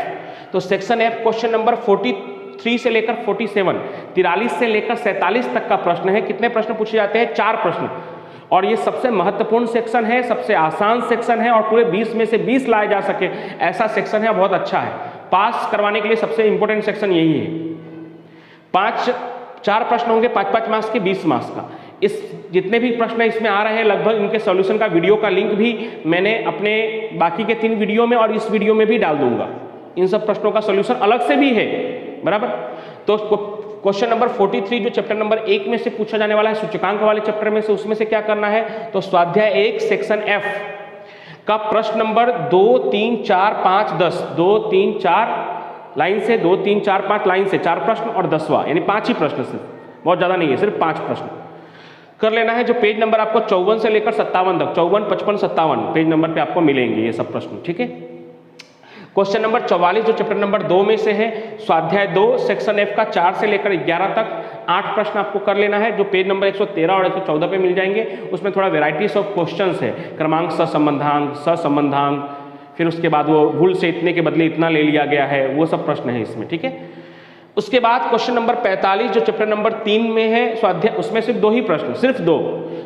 तो सेक्शन एफ क्वेश्चन नंबर 43 से लेकर 47, 43 से लेकर 47 तक का प्रश्न है। कितने प्रश्न पूछे जाते हैं, 4 प्रश्न, और ये सबसे महत्वपूर्ण सेक्शन है, सबसे आसान सेक्शन है, और पूरे 20 में से 20 लाए जा सके ऐसा सेक्शन है, बहुत अच्छा है। पास करवाने के लिए सबसे इंपॉर्टेंट सेक्शन यही है। 4 प्रश्न होंगे 5-5 मार्क्स के, 20 मार्क्स का। इस जितने भी प्रश्न इसमें आ रहे हैं लगभग इनके सॉल्यूशन का वीडियो का लिंक भी मैंने अपने बाकी के 3 वीडियो में और इस वीडियो में भी डाल दूंगा। इन सब प्रश्नों का सॉल्यूशन अलग से भी है, बराबर। तो क्वेश्चन नंबर 43 जो चैप्टर नंबर 1 में से पूछा जाने वाला है, सूचकांक वाले चैप्टर में से, उसमें से क्या करना है, तो स्वाध्याय 1 सेक्शन एफ का प्रश्न नंबर 2, 3, 4, 5, 10, 2, 3, 4 लाइन से, 2, 3, 4, 5 लाइन से 4 प्रश्न, और 10वां यानी 5 ही प्रश्न, सिर्फ बहुत ज़्यादा नहीं है, सिर्फ 5 प्रश्न। कर लेना है। जो पेज नंबर आपको 54 से लेकर 57 तक, 54, 55, 57 पेज नंबर पे आपको मिलेंगे ये सब प्रश्न, ठीक है। क्वेश्चन नंबर 44 जो चैप्टर नंबर 2 में से है, स्वाध्याय 2 सेक्शन एफ का 4 से लेकर 11 तक 8 प्रश्न आपको कर लेना है, जो पेज नंबर 113 और 114 पे मिल जाएंगे। उसमें थोड़ा वेराइटीज ऑफ क्वेश्चंस है, क्रमांक, सहसंबंधांक, फिर उसके बाद वो भूल से इतने के बदले इतना ले लिया गया है, वो सब प्रश्न है इसमें, ठीक है। उसके बाद क्वेश्चन नंबर 45 जो चैप्टर नंबर 3 में है स्वाध्याय, उसमें सिर्फ 2 ही प्रश्न, सिर्फ 2,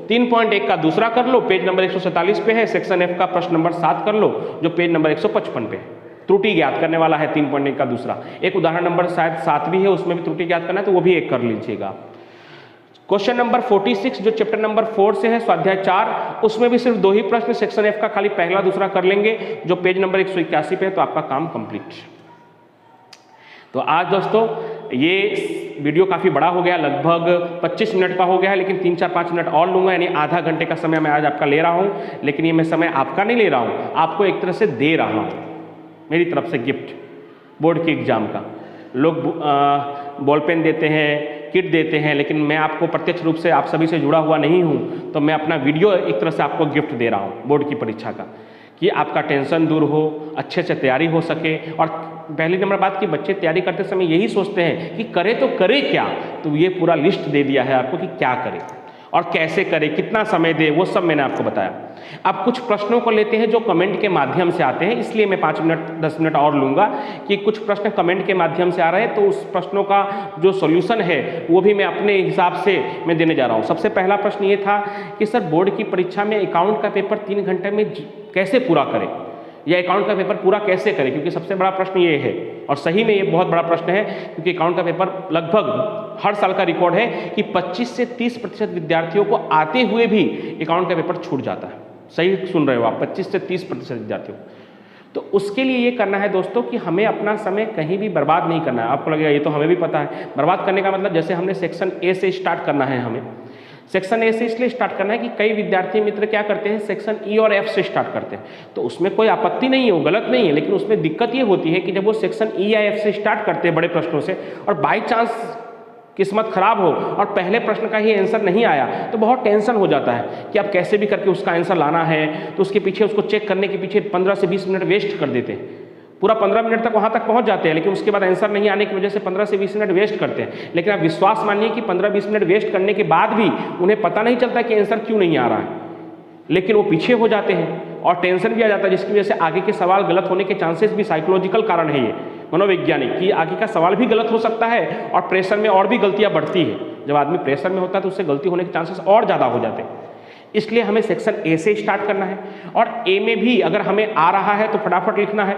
3.1 का दूसरा कर लो, पेज नंबर 147 पे है। सेक्शन एफ का प्रश्न नंबर 7 कर लो, जो पेज नंबर 155 पे है। त्रुटि ज्ञात करने वाला है 3.1 का दूसरा, एक उदाहरण नंबर शायद 7 भी है, उसमें भी त्रुटि ज्ञात करना है, तो वो भी एक कर लीजिएगा। क्वेश्चन नंबर 46 जो चैप्टर नंबर 4 से है, स्वाध्याय 4, उसमें भी सिर्फ 2 ही प्रश्न, सेक्शन एफ का खाली पहला दूसरा कर लेंगे, जो पेज नंबर 181 पे है, तो आपका काम कंप्लीट। तो आज दोस्तों ये वीडियो काफ़ी बड़ा हो गया, लगभग 25 मिनट का हो गया है, लेकिन 3-4-5 मिनट और लूँगा, यानी आधा घंटे का समय मैं आज आपका ले रहा हूँ। लेकिन ये मैं समय आपका नहीं ले रहा हूँ, आपको एक तरह से दे रहा हूँ, मेरी तरफ से गिफ्ट बोर्ड के एग्ज़ाम का। लोग बॉल पेन देते हैं, किट देते हैं, लेकिन मैं आपको प्रत्यक्ष रूप से आप सभी से जुड़ा हुआ नहीं हूँ, तो मैं अपना वीडियो एक तरह से आपको गिफ्ट दे रहा हूँ बोर्ड की परीक्षा का, कि आपका टेंशन दूर हो, अच्छे से तैयारी हो सके। और पहली नंबर बात कि बच्चे तैयारी करते समय यही सोचते हैं कि करे तो करे क्या, तो ये पूरा लिस्ट दे दिया है आपको कि क्या करे और कैसे करे, कितना समय दे, वो सब मैंने आपको बताया। अब कुछ प्रश्नों को लेते हैं जो कमेंट के माध्यम से आते हैं, इसलिए मैं 5 मिनट 10 मिनट और लूँगा कि कुछ प्रश्न कमेंट के माध्यम से आ रहे हैं, तो उस प्रश्नों का जो सॉल्यूशन है वो भी मैं अपने हिसाब से मैं देने जा रहा हूँ। सबसे पहला प्रश्न ये था कि सर बोर्ड की परीक्षा में अकाउंट का पेपर 3 घंटे में कैसे पूरा करें, या अकाउंट का पेपर पूरा कैसे करें, क्योंकि सबसे बड़ा प्रश्न ये है, और सही में ये बहुत बड़ा प्रश्न है, क्योंकि अकाउंट का पेपर लगभग हर साल का रिकॉर्ड है कि 25 से 30% विद्यार्थियों को आते हुए भी अकाउंट का पेपर छूट जाता है। सही सुन रहे हो आप, 25 से 30% विद्यार्थियों। तो उसके लिए ये करना है दोस्तों कि हमें अपना समय कहीं भी बर्बाद नहीं करना है। आपको लगेगा ये तो हमें भी पता है, बर्बाद करने का मतलब जैसे हमने सेक्शन ए से स्टार्ट करना है, हमें सेक्शन ए से इसलिए स्टार्ट करना है कि कई विद्यार्थी मित्र क्या करते हैं, सेक्शन ई और एफ से स्टार्ट करते हैं, तो उसमें कोई आपत्ति नहीं है, वो गलत नहीं है, लेकिन उसमें दिक्कत ये होती है कि जब वो सेक्शन ई या एफ से स्टार्ट करते हैं बड़े प्रश्नों से, और बाई चांस किस्मत खराब हो और पहले प्रश्न का ही आंसर नहीं आया, तो बहुत टेंशन हो जाता है कि अब कैसे भी करके उसका आंसर लाना है। तो उसके पीछे, उसको चेक करने के पीछे 15 से 20 मिनट वेस्ट कर देते हैं, पूरा 15 मिनट तक वहाँ तक पहुँच जाते हैं, लेकिन उसके बाद आंसर नहीं आने की वजह से 15 से 20 मिनट वेस्ट करते हैं। लेकिन आप विश्वास मानिए कि 15-20 मिनट वेस्ट करने के बाद भी उन्हें पता नहीं चलता कि आंसर क्यों नहीं आ रहा है, लेकिन वो पीछे हो जाते हैं और टेंशन भी आ जाता है, जिसकी वजह से आगे के सवाल गलत होने के चांसेस भी, साइकोलॉजिकल कारण है ये मनोवैज्ञानिक, कि आगे का सवाल भी गलत हो सकता है और प्रेशर में और भी गलतियाँ बढ़ती है। जब आदमी प्रेशर में होता है तो उससे गलती होने के चांसेस और ज़्यादा हो जाते हैं। इसलिए हमें सेक्शन ए से स्टार्ट करना है, और ए में भी अगर हमें आ रहा है तो फटाफट लिखना है,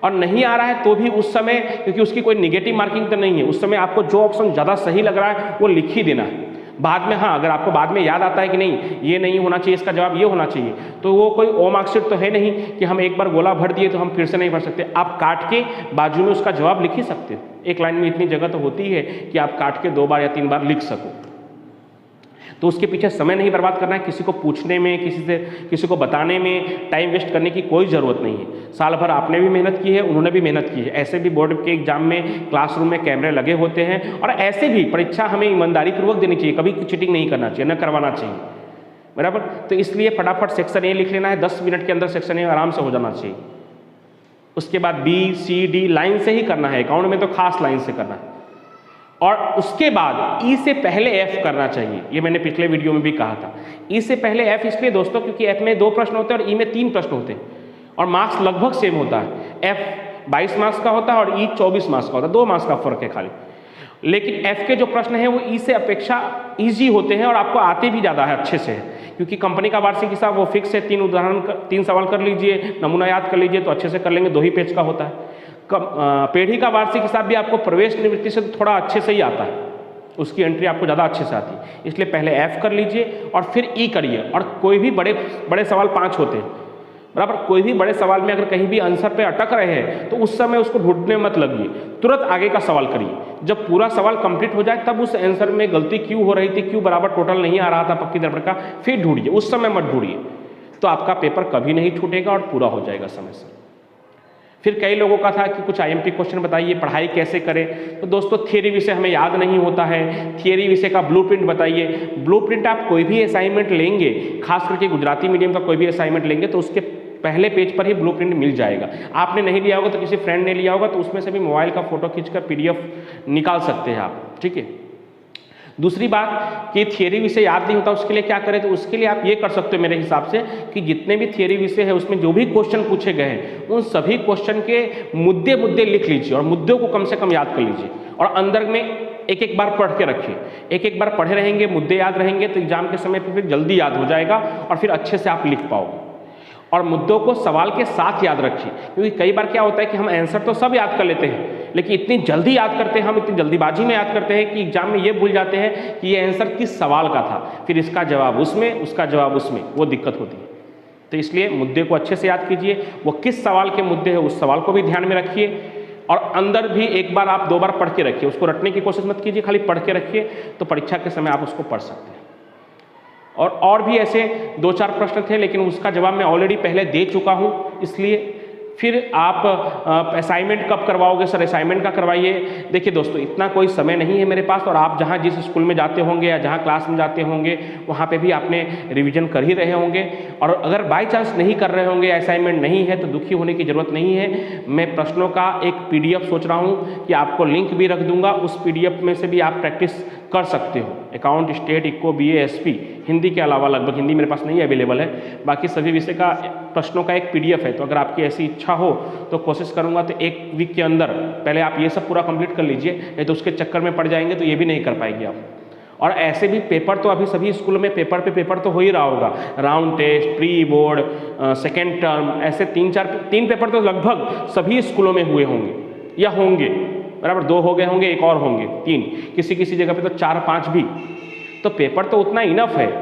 और नहीं आ रहा है तो भी उस समय, क्योंकि उसकी कोई निगेटिव मार्किंग तो नहीं है, उस समय आपको जो ऑप्शन ज़्यादा सही लग रहा है वो लिख ही देना है। बाद में हाँ, अगर आपको बाद में याद आता है कि नहीं ये नहीं होना चाहिए, इसका जवाब ये होना चाहिए, तो वो कोई ओ मार्कशीट तो है नहीं कि हम एक बार गोला भर दिए तो हम फिर से नहीं भर सकते। आप काट के बाजू में उसका जवाब लिख ही सकते हो, एक लाइन में इतनी जगह तो होती है कि आप काट के 2 बार या 3 बार लिख सको। तो उसके पीछे समय नहीं बर्बाद करना है, किसी को पूछने में, किसी को बताने में टाइम वेस्ट करने की कोई ज़रूरत नहीं है। साल भर आपने भी मेहनत की है, उन्होंने भी मेहनत की है। ऐसे भी बोर्ड के एग्जाम में क्लासरूम में कैमरे लगे होते हैं, और ऐसे भी परीक्षा हमें ईमानदारी पूर्वक देनी चाहिए, कभी चीटिंग नहीं करना चाहिए, न करवाना चाहिए, बराबर। तो इसलिए फटाफट सेक्शन ए लिख लेना है, 10 मिनट के अंदर सेक्शन ए आराम से हो जाना चाहिए। उसके बाद बी सी डी लाइन से ही करना है, अकाउंट में तो खास लाइन से करना है, और उसके बाद ई से पहले एफ करना चाहिए। ये मैंने पिछले वीडियो में भी कहा था, ई से पहले एफ इसलिए दोस्तों क्योंकि एफ में 2 प्रश्न होते हैं और ई में 3 प्रश्न होते हैं, और मार्क्स लगभग सेम होता है। एफ 22 मार्क्स का होता है और ई 24 मार्क्स का होता है, 2 मार्क्स का फर्क है खाली। लेकिन एफ के जो प्रश्न हैं वो ई से अपेक्षा ईजी होते हैं, और आपको आते भी ज़्यादा है, अच्छे से है, क्योंकि कंपनी का वार्षिक हिसाब वो फिक्स है। 3 सवाल कर लीजिए, नमूना याद कर लीजिए तो अच्छे से कर लेंगे, 2 ही पेज का होता है। पेढ़ी का वार्षिक हिसाब भी आपको प्रवेश निवृत्ति से थोड़ा अच्छे से ही आता है, उसकी एंट्री आपको ज़्यादा अच्छे से आती है, इसलिए पहले एफ कर लीजिए और फिर ई करिए। और कोई भी बड़े सवाल 5 होते हैं, बराबर। कोई भी बड़े सवाल में अगर कहीं भी आंसर पे अटक रहे हैं तो उस समय उसको ढूंढने मत लगिए, तुरंत आगे का सवाल करिए। जब पूरा सवाल कंप्लीट हो जाए तब उस आंसर में गलती क्यों हो रही थी, क्यों बराबर टोटल नहीं आ रहा था पक्की दर्पण का, फिर ढूंढिए, उस समय मत ढूंढिए, तो आपका पेपर कभी नहीं छूटेगा और पूरा हो जाएगा समय से। फिर कई लोगों का था कि कुछ आईएमपी क्वेश्चन बताइए, पढ़ाई कैसे करें। तो दोस्तों थियरी विषय हमें याद नहीं होता है, थियरी विषय का ब्लूप्रिंट बताइए। ब्लूप्रिंट आप कोई भी असाइनमेंट लेंगे, खास करके गुजराती मीडियम का कोई भी असाइनमेंट लेंगे तो उसके पहले पेज पर ही ब्लूप्रिंट मिल जाएगा। आपने नहीं लिया होगा तो किसी फ्रेंड ने लिया होगा तो उसमें से भी मोबाइल का फोटो खींचकर पीडीएफ निकाल सकते हैं आप, ठीक है। दूसरी बात कि थियरी विषय याद नहीं होता, उसके लिए क्या करें, तो उसके लिए आप ये कर सकते हो मेरे हिसाब से कि जितने भी थियरी विषय है उसमें जो भी क्वेश्चन पूछे गए हैं उन सभी क्वेश्चन के मुद्दे लिख लीजिए और मुद्दों को कम से कम याद कर लीजिए और अंदर में एक बार पढ़ के रखिए। एक बार पढ़े रहेंगे, मुद्दे याद रहेंगे तो एग्जाम के समय पर फिर जल्दी याद हो जाएगा और फिर अच्छे से आप लिख पाओगे। और मुद्दों को सवाल के साथ याद रखिए, क्योंकि कई बार क्या होता है कि हम आंसर तो सब याद कर लेते हैं लेकिन इतनी जल्दी याद करते हैं, हम इतनी जल्दीबाजी में याद करते हैं कि एग्जाम में ये भूल जाते हैं कि ये आंसर किस सवाल का था, फिर इसका जवाब उसमें, उसका जवाब उसमें, वो दिक्कत होती है। तो इसलिए मुद्दे को अच्छे से याद कीजिए, वो किस सवाल के मुद्दे हैं उस सवाल को भी ध्यान में रखिए और अंदर भी एक बार आप 2 बार पढ़ के रखिए, उसको रटने की कोशिश मत कीजिए, खाली पढ़ के रखिए तो परीक्षा के समय आप उसको पढ़ सकते हैं। और भी ऐसे 2-4 प्रश्न थे लेकिन उसका जवाब मैं ऑलरेडी पहले दे चुका हूँ, इसलिए फिर आप असाइनमेंट कब करवाओगे सर, असाइनमेंट का करवाइए। देखिए दोस्तों इतना कोई समय नहीं है मेरे पास और आप जहाँ जिस स्कूल में जाते होंगे या जहाँ क्लास में जाते होंगे वहाँ पे भी आपने रिवीजन कर ही रहे होंगे और अगर बाय चांस नहीं कर रहे होंगे, असाइनमेंट नहीं है तो दुखी होने की ज़रूरत नहीं है। मैं प्रश्नों का एक PDF सोच रहा हूँ कि आपको लिंक भी रख दूंगा, उस PDF में से भी आप प्रैक्टिस कर सकते हो। Account, state, eco, BA, SP Hindi के अलावा, लगभग हिंदी मेरे पास नहीं अवेलेबल है, बाकी सभी विषय का प्रश्नों का एक PDF है। तो अगर आपकी ऐसी इच्छा हो तो कोशिश करूंगा तो 1 वीक के अंदर पहले आप ये सब पूरा कंप्लीट कर लीजिए, नहीं तो उसके चक्कर में पड़ जाएंगे तो ये भी नहीं कर पाएंगे आप। और ऐसे भी पेपर तो अभी सभी स्कूलों में पेपर पे पेपर तो हो ही रहा होगा, round test, pre board, second term, ऐसे 3 पेपर तो लगभग सभी स्कूलों में हुए होंगे या होंगे, बराबर 2 हो गए होंगे, 1 और होंगे, 3, किसी जगह पे तो 4-5 भी। तो पेपर तो उतना इनफ है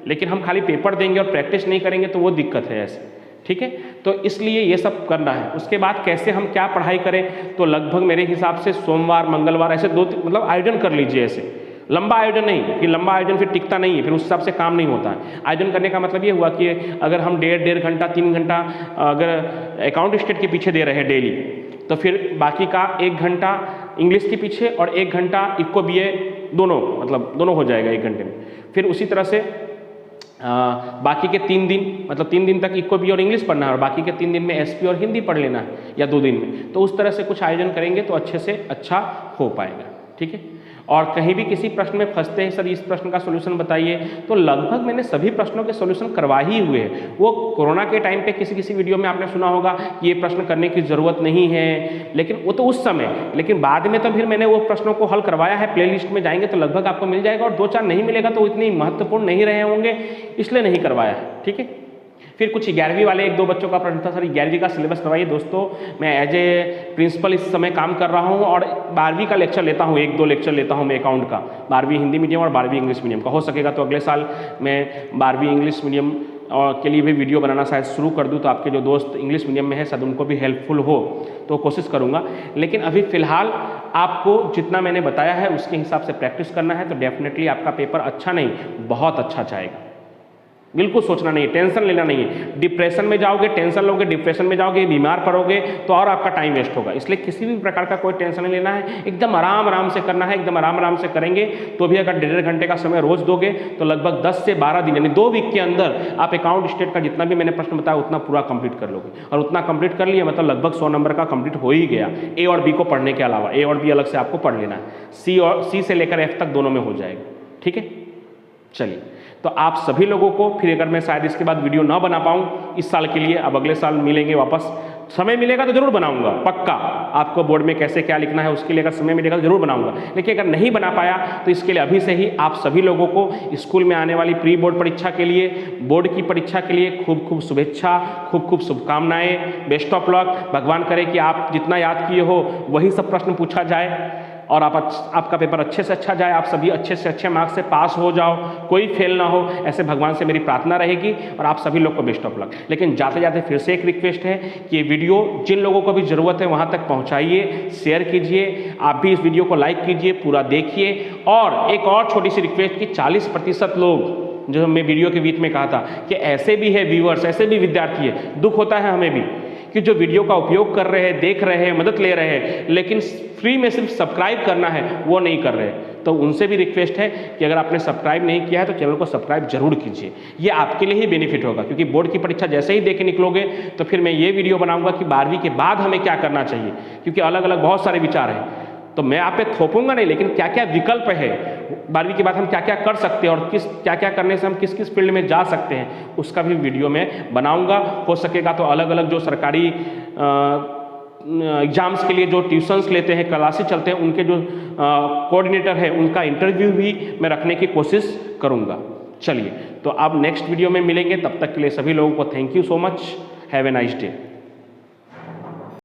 लेकिन हम खाली पेपर देंगे और प्रैक्टिस नहीं करेंगे तो वो दिक्कत है ऐसे, ठीक है। तो इसलिए ये सब करना है। उसके बाद कैसे हम क्या पढ़ाई करें, तो लगभग मेरे हिसाब से सोमवार, मंगलवार ऐसे 2 मतलब आयोजन कर लीजिए। ऐसे लंबा आयोजन नहीं, कि लंबा आयोजन फिर टिकता नहीं है, फिर उस हिसाब से काम नहीं होता है। आयोजन करने का मतलब ये हुआ कि अगर हम 1.5 घंटा 3 घंटा अगर अकाउंट स्टेट के पीछे दे रहे हैं डेली, तो फिर बाकी का 1 घंटा इंग्लिश के पीछे और 1 घंटा इको BA, दोनों हो जाएगा 1 घंटे में। फिर उसी तरह से बाकी के 3 दिन, मतलब 3 दिन तक इको BA और इंग्लिश पढ़ना है और बाकी के 3 दिन में SP और हिंदी पढ़ लेना है, या 2 दिन में। तो उस तरह से कुछ आयोजन करेंगे तो अच्छे से अच्छा हो पाएगा, ठीक है। और कहीं भी किसी प्रश्न में फंसते हैं, सर इस प्रश्न का सोल्यूशन बताइए, तो लगभग मैंने सभी प्रश्नों के सोल्यूशन करवा ही हुए हैं। वो कोरोना के टाइम पे किसी वीडियो में आपने सुना होगा कि ये प्रश्न करने की ज़रूरत नहीं है, लेकिन वो तो उस समय, लेकिन बाद में तो फिर मैंने वो प्रश्नों को हल करवाया है। प्लेलिस्ट में जाएंगे तो लगभग आपको मिल जाएगा और 2-4 नहीं मिलेगा तो इतनी महत्वपूर्ण नहीं रहे होंगे, इसलिए नहीं करवाया है, ठीक है। फिर कुछ 11वीं वाले 1-2 बच्चों का प्रश्न था, सर 11वीं का सिलेबस करवाइए। दोस्तों मैं एज ए प्रिंसिपल इस समय काम कर रहा हूं और 12वीं का लेक्चर लेता हूं, 1-2 लेक्चर लेता हूं मैं अकाउंट का, 12वीं हिंदी मीडियम और 12वीं इंग्लिश मीडियम का। हो सकेगा तो अगले साल मैं 12वीं इंग्लिश मीडियम के लिए भी वीडियो बनाना शायद शुरू कर दूँ, तो आपके जो दोस्त इंग्लिश मीडियम में है शायद उनको भी हेल्पफुल हो, तो कोशिश करूँगा। लेकिन अभी फ़िलहाल आपको जितना मैंने बताया है उसके हिसाब से प्रैक्टिस करना है, तो डेफिनेटली आपका पेपर अच्छा नहीं बहुत अच्छा जाएगा। बिल्कुल सोचना नहीं है, टेंशन लेना नहीं है। डिप्रेशन में जाओगे, टेंशन लोगे, डिप्रेशन में जाओगे, बीमार पड़ोगे तो और आपका टाइम वेस्ट होगा। इसलिए किसी भी प्रकार का कोई टेंशन नहीं लेना है, एकदम आराम से करना है। एकदम आराम से करेंगे तो भी अगर 1.5 घंटे का समय रोज दोगे तो लगभग 10 से 12 दिन यानी 2 वीक के अंदर आप अकाउंट स्टेट का जितना भी मैंने प्रश्न बताया उतना पूरा कंप्लीट कर लोगे। और उतना कंप्लीट कर लिया मतलब लगभग 100 नंबर का कंप्लीट हो ही गया। A और B को पढ़ने के अलावा, A और B अलग से आपको पढ़ लेना है, C से लेकर F तक दोनों में हो जाएगा, ठीक है। चलिए, तो आप सभी लोगों को फिर अगर मैं शायद इसके बाद वीडियो ना बना पाऊँ इस साल के लिए, अब अगले साल मिलेंगे वापस, समय मिलेगा तो जरूर बनाऊंगा पक्का। आपको बोर्ड में कैसे क्या लिखना है उसके लिए अगर समय मिलेगा तो जरूर बनाऊंगा। लेकिन अगर नहीं बना पाया तो इसके लिए अभी से ही आप सभी लोगों को स्कूल में आने वाली प्री बोर्ड परीक्षा के लिए, बोर्ड की परीक्षा के लिए खूब खूब शुभेच्छा, खूब खूब शुभकामनाएं, बेस्ट ऑफ लक। भगवान करे कि आप जितना याद किए हो वही सब प्रश्न पूछा जाए और आपका पेपर अच्छे से अच्छा जाए, आप सभी अच्छे से अच्छे मार्क्स से पास हो जाओ, कोई फेल ना हो, ऐसे भगवान से मेरी प्रार्थना रहेगी और आप सभी लोग को बेस्ट ऑफ लक। लेकिन जाते जाते फिर से एक रिक्वेस्ट है कि ये वीडियो जिन लोगों को भी ज़रूरत है वहाँ तक पहुँचाइए, शेयर कीजिए, आप भी इस वीडियो को लाइक कीजिए, पूरा देखिए। और एक और छोटी सी रिक्वेस्ट कि 40% लोग, जो मैं वीडियो के बीच में कहा था कि ऐसे भी है व्यूअर्स, ऐसे भी विद्यार्थी है, दुख होता है हमें भी कि जो वीडियो का उपयोग कर रहे हैं, देख रहे हैं, मदद ले रहे हैं, लेकिन फ्री में सिर्फ सब्सक्राइब करना है वो नहीं कर रहे। तो उनसे भी रिक्वेस्ट है कि अगर आपने सब्सक्राइब नहीं किया है तो चैनल को सब्सक्राइब जरूर कीजिए, ये आपके लिए ही बेनिफिट होगा। क्योंकि बोर्ड की परीक्षा जैसे ही दे के निकलोगे तो फिर मैं ये वीडियो बनाऊंगा कि 12वीं के बाद हमें क्या करना चाहिए, क्योंकि अलग अलग बहुत सारे विचार हैं। तो मैं आप पे थोपूंगा नहीं, लेकिन क्या क्या विकल्प है, 12वीं के बाद हम क्या क्या कर सकते हैं और क्या क्या करने से हम किस किस फील्ड में जा सकते हैं, उसका भी वीडियो मैं बनाऊंगा। हो सकेगा तो अलग अलग जो सरकारी एग्जाम्स के लिए जो ट्यूशन्स लेते हैं, क्लासेस चलते हैं, उनके जो कोऑर्डिनेटर है उनका इंटरव्यू भी मैं रखने की कोशिश करूंगा। चलिए, तो अब नेक्स्ट वीडियो में मिलेंगे, तब तक के लिए सभी लोगों को thank you so much, have a nice day.